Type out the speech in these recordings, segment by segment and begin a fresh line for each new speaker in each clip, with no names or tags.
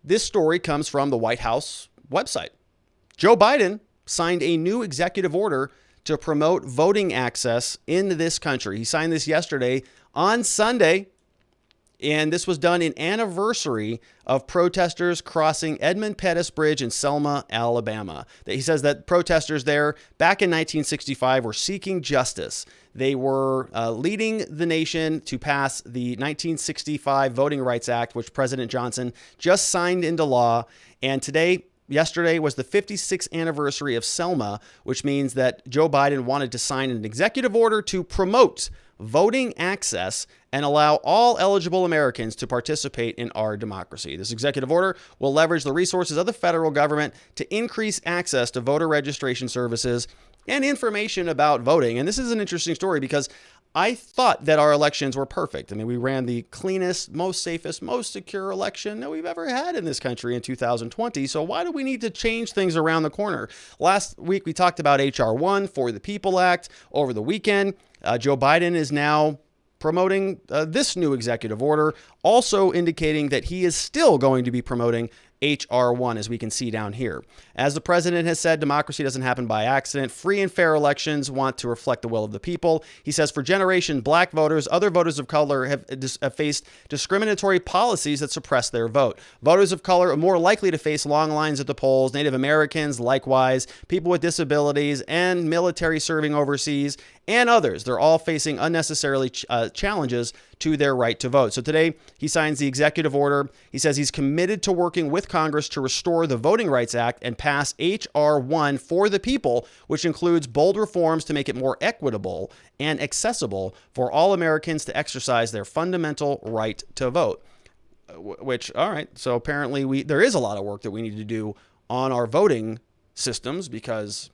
This story comes from the White House website. Joe Biden signed a new executive order to promote voting access in this country. He signed this yesterday on Sunday, and this was done in anniversary of protesters crossing Edmund Pettus Bridge in Selma, Alabama. He says that protesters there back in 1965 were seeking justice. They were leading the nation to pass the 1965 Voting Rights Act, which President Johnson just signed into law. And yesterday was the 56th anniversary of Selma, which means that Joe Biden wanted to sign an executive order to promote voting access and allow all eligible Americans to participate in our democracy. This executive order will leverage the resources of the federal government to increase access to voter registration services and information about voting. And this is an interesting story because I thought that our elections were perfect. I mean, we ran the cleanest, most safest, most secure election that we've ever had in this country in 2020. So why do we need to change things around the corner? Last week, we talked about H.R. 1 for the People Act. Over the weekend, Joe Biden is now promoting this new executive order, also indicating that he is still going to be promoting H.R. 1, as we can see down here. As the president has said, democracy doesn't happen by accident. Free and fair elections want to reflect the will of the people. He says for generations, black voters, other voters of color have faced discriminatory policies that suppress their vote. Voters of color are more likely to face long lines at the polls. Native Americans, likewise, people with disabilities and military serving overseas, and others. They're all facing unnecessarily challenges to their right to vote. So today, he signs the executive order. He says he's committed to working with Congress to restore the Voting Rights Act and pass H.R. 1 for the people, which includes bold reforms to make it more equitable and accessible for all Americans to exercise their fundamental right to vote. Which, all right, so apparently there is a lot of work that we need to do on our voting systems because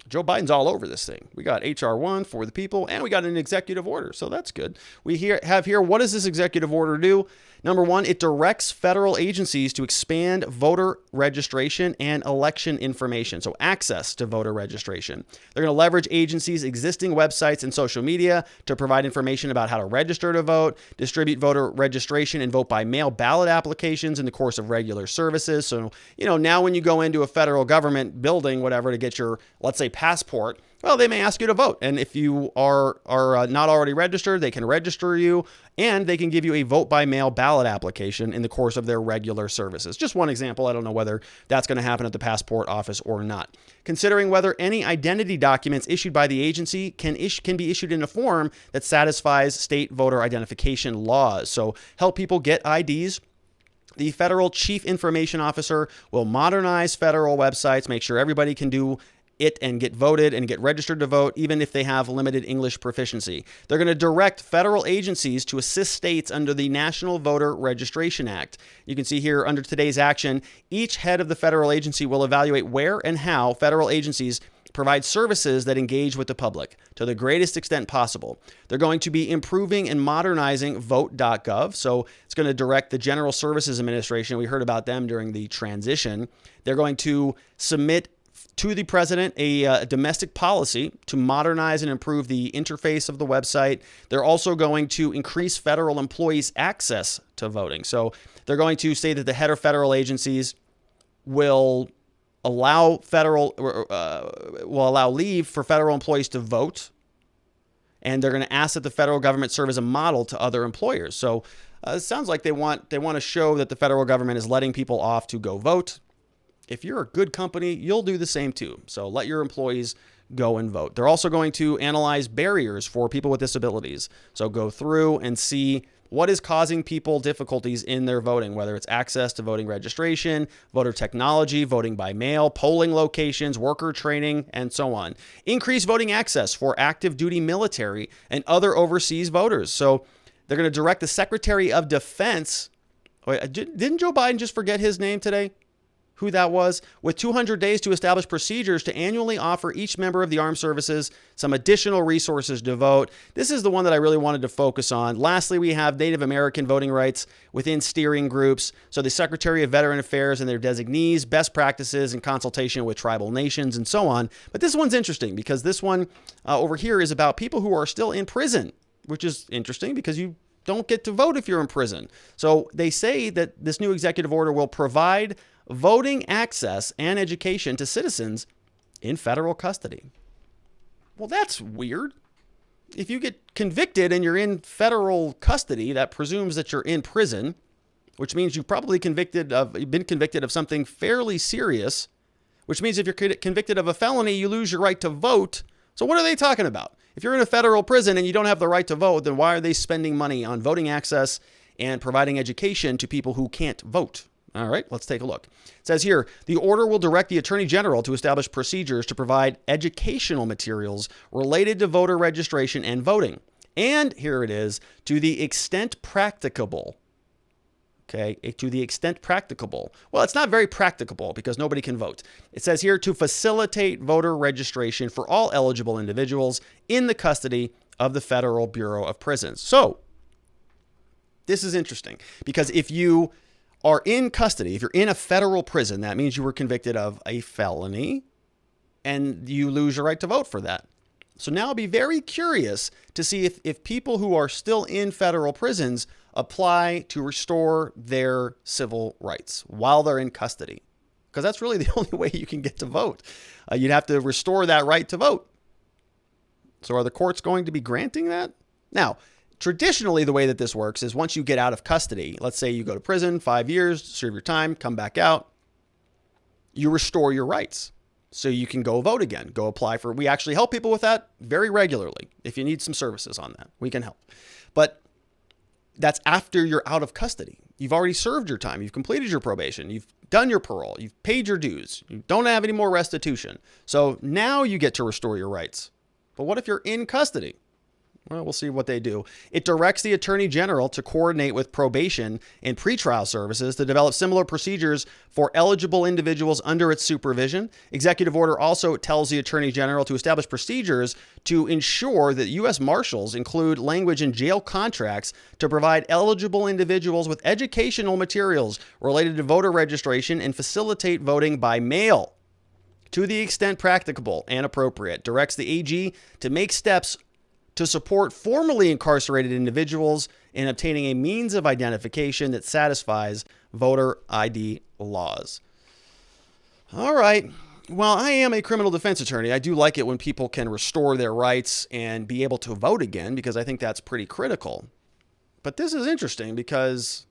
Joe Biden's all over this thing. We got H.R. 1 for the people, and we got an executive order, so that's good. We have here, what does this executive order do? Number one, it directs federal agencies to expand voter registration and election information, so access to voter registration. They're going to leverage agencies' existing websites and social media to provide information about how to register to vote, distribute voter registration and vote by mail ballot applications in the course of regular services. So, now when you go into a federal government building, whatever, to get your, let's say, passport, well, they may ask you to vote. And if you are not already registered, they can register you and they can give you a vote by mail ballot application in the course of their regular services. Just one example. I don't know whether that's going to happen at the passport office or not. Considering whether any identity documents issued by the agency can be issued in a form that satisfies state voter identification laws. So help people get IDs. The federal chief information officer will modernize federal websites, make sure everybody can do it and get voted and get registered to vote, even if they have limited English proficiency. They're going to direct federal agencies to assist states under the National Voter Registration Act. You can see here under today's action, each head of the federal agency will evaluate where and how federal agencies provide services that engage with the public to the greatest extent possible. They're going to be improving and modernizing vote.gov. So it's going to direct the General Services Administration. We heard about them during the transition. They're going to submit to the president a domestic policy to modernize and improve the interface of the website. They're also going to increase federal employees' access to voting. So they're going to say that the head of federal agencies will allow leave for federal employees to vote, and they're going to ask that the federal government serve as a model to other employers. So it sounds like they want to show that the federal government is letting people off to go vote. If you're a good company, you'll do the same too. So let your employees go and vote. They're also going to analyze barriers for people with disabilities. So go through and see what is causing people difficulties in their voting, whether it's access to voting registration, voter technology, voting by mail, polling locations, worker training, and so on. Increase voting access for active duty military and other overseas voters. So they're going to direct the Secretary of Defense. Didn't Joe Biden just forget his name today? Who that was, with 200 days to establish procedures to annually offer each member of the armed services some additional resources to vote. This is the one that I really wanted to focus on. Lastly, we have Native American voting rights within steering groups. So the Secretary of Veteran Affairs and their designees, best practices in consultation with tribal nations and so on. But this one's interesting because this one over here is about people who are still in prison, which is interesting because you don't get to vote if you're in prison. So they say that this new executive order will provide voting access and education to citizens in federal custody. Well, that's weird. If you get convicted and you're in federal custody, that presumes that you're in prison, which means you've probably been convicted of something fairly serious, which means if you're convicted of a felony, you lose your right to vote. So what are they talking about? If you're in a federal prison and you don't have the right to vote, then why are they spending money on voting access and providing education to people who can't vote? All right, let's take a look. It says here, the order will direct the Attorney General to establish procedures to provide educational materials related to voter registration and voting. And here it is, to the extent practicable. Okay, to the extent practicable. Well, it's not very practicable because nobody can vote. It says here to facilitate voter registration for all eligible individuals in the custody of the Federal Bureau of Prisons. So this is interesting because if you are in custody, if you're in a federal prison, that means you were convicted of a felony and you lose your right to vote for that. So now I'll be very curious to see if people who are still in federal prisons apply to restore their civil rights while they're in custody, because that's really the only way you can get to vote. You'd have to restore that right to vote. So are the courts going to be granting that? Now, traditionally, the way that this works is once you get out of custody, let's say you go to prison 5 years, serve your time, come back out, you restore your rights. So you can go vote again, go apply for, we actually help people with that very regularly. If you need some services on that, we can help. But that's after you're out of custody. You've already served your time. You've completed your probation. You've done your parole. You've paid your dues. You don't have any more restitution. So now you get to restore your rights. But what if you're in custody? Well, we'll see what they do. It directs the Attorney General to coordinate with probation and pretrial services to develop similar procedures for eligible individuals under its supervision. Executive order also tells the Attorney General to establish procedures to ensure that U.S. Marshals include language in jail contracts to provide eligible individuals with educational materials related to voter registration and facilitate voting by mail. To the extent practicable and appropriate, directs the AG to make steps to support formerly incarcerated individuals in obtaining a means of identification that satisfies voter ID laws. All right. Well, I am a criminal defense attorney. I do like it when people can restore their rights and be able to vote again because I think that's pretty critical. But this is interesting because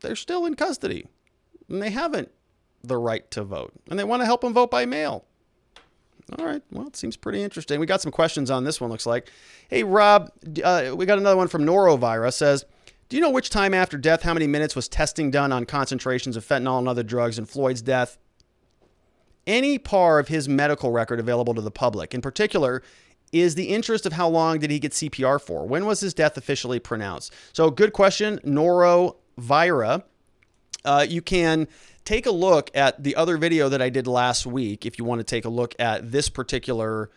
they're still in custody and they haven't the right to vote and they want to help them vote by mail. All right. Well, it seems pretty interesting. We got some questions on this one, looks like. Hey, Rob, we got another one from Norovira. Says, do you know which time after death, how many minutes was testing done on concentrations of fentanyl and other drugs in Floyd's death? Any part of his medical record available to the public? In particular, is the interest of how long did he get CPR for? When was his death officially pronounced? So good question, Norovira. You can take a look at the other video that I did last week if you want to take a look at this particular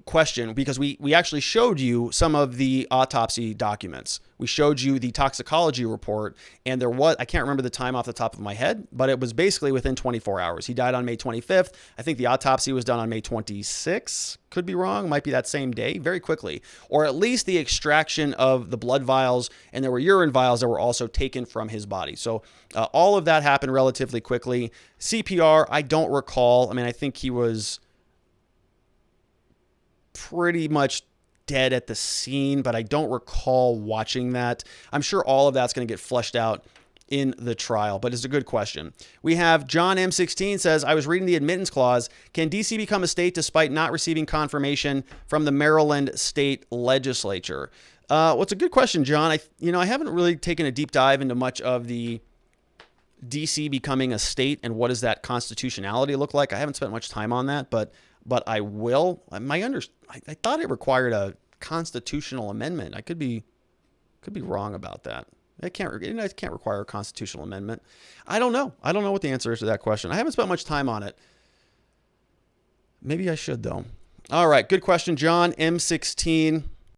question, because we actually showed you some of the autopsy documents. We showed you the toxicology report, and there was, I can't remember the time off the top of my head, but it was basically within 24 hours. He died on May 25th. I think the autopsy was done on May 26th. Could be wrong. Might be that same day, very quickly. Or at least the extraction of the blood vials, and there were urine vials that were also taken from his body. So all of that happened relatively quickly. CPR, I don't recall. I mean, I think he was pretty much dead at the scene, but I don't recall watching that. I'm sure all of that's going to get fleshed out in the trial, but it's a good question. We have John M16 says, I was reading the admittance clause. Can DC become a state despite not receiving confirmation from the Maryland state legislature? Well, it's a good question, John. I haven't really taken a deep dive into much of the DC becoming a state and what does that constitutionality look like. I haven't spent much time on that, but I will. I thought it required a constitutional amendment. I could be wrong about that. It can't require a constitutional amendment. I don't know. I don't know what the answer is to that question. I haven't spent much time on it. Maybe I should, though. All right. Good question, John M16.